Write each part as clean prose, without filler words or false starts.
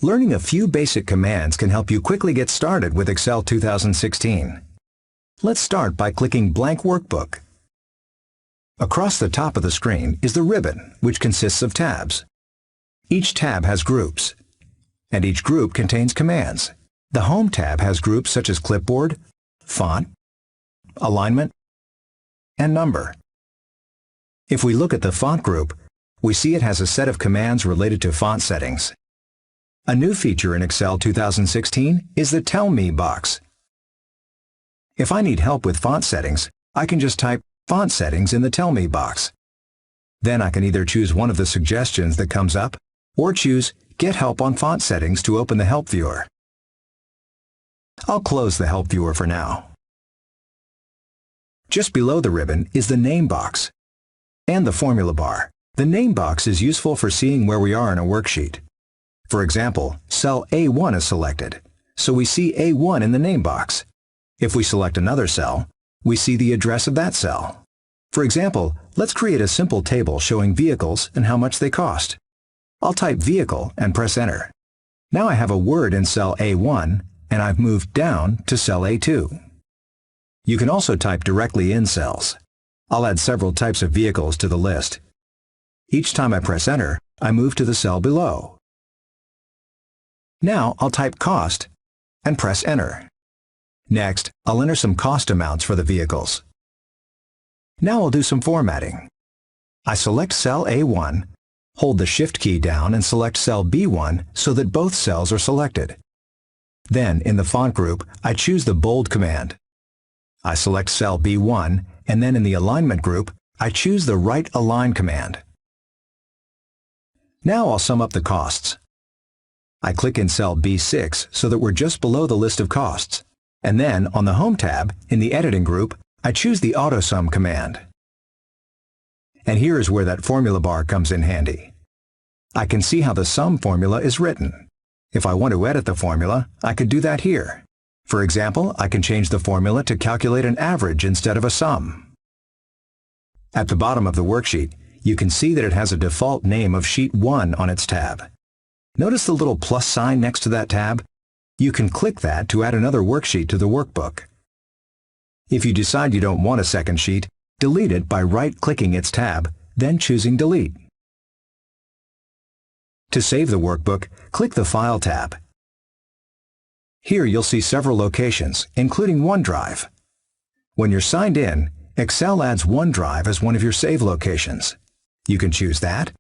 Learning a few basic commands can help you quickly get started with Excel 2016. Let's start by clicking Blank Workbook. Across the top of the screen is the ribbon, which consists of tabs. Each tab has groups, and each group contains commands. The Home tab has groups such as Clipboard, Font, Alignment, and Number. If we look at the Font group, we see it has a set of commands related to font settings. A new feature in Excel 2016 is the Tell Me box. If I need help with font settings, I can just type Font Settings in the Tell Me box. Then I can either choose one of the suggestions that comes up, or choose Get Help on Font Settings to open the Help viewer. I'll close the Help viewer for now. Just below the ribbon is the Name box and the Formula bar. The Name box is useful for seeing where we are in a worksheet. For example, cell A1 is selected, so we see A1 in the Name box. If we select another cell, we see the address of that cell. For example, let's create a simple table showing vehicles and how much they cost. I'll type Vehicle and press Enter. Now I have a word in cell A1, and I've moved down to cell A2. You can also type directly in cells. I'll add several types of vehicles to the list. Each time I press Enter, I move to the cell below. Now I'll type Cost and press Enter. Next, I'll enter some cost amounts for the vehicles. Now I'll do some formatting. I select cell A1, hold the Shift key down and select cell B1 so that both cells are selected. Then, in the font group, I choose the bold command. I select cell B1, and then in the alignment group, I choose the right align command. Now I'll sum up the costs. I click in cell B6 so that we're just below the list of costs. And then, on the Home tab, in the Editing group, I choose the AutoSum command. And here is where that formula bar comes in handy. I can see how the sum formula is written. If I want to edit the formula, I could do that here. For example, I can change the formula to calculate an average instead of a sum. At the bottom of the worksheet, you can see that it has a default name of Sheet 1 on its tab. Notice the little plus sign next to that tab? You can click that to add another worksheet to the workbook. If you decide you don't want a second sheet, delete it by right-clicking its tab, then choosing Delete. To save the workbook, click the File tab. Here you'll see several locations, including OneDrive. When you're signed in, Excel adds OneDrive as one of your save locations. You can choose that,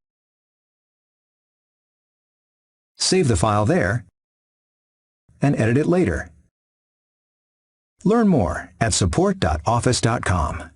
save the file there, and edit it later. Learn more at support.office.com.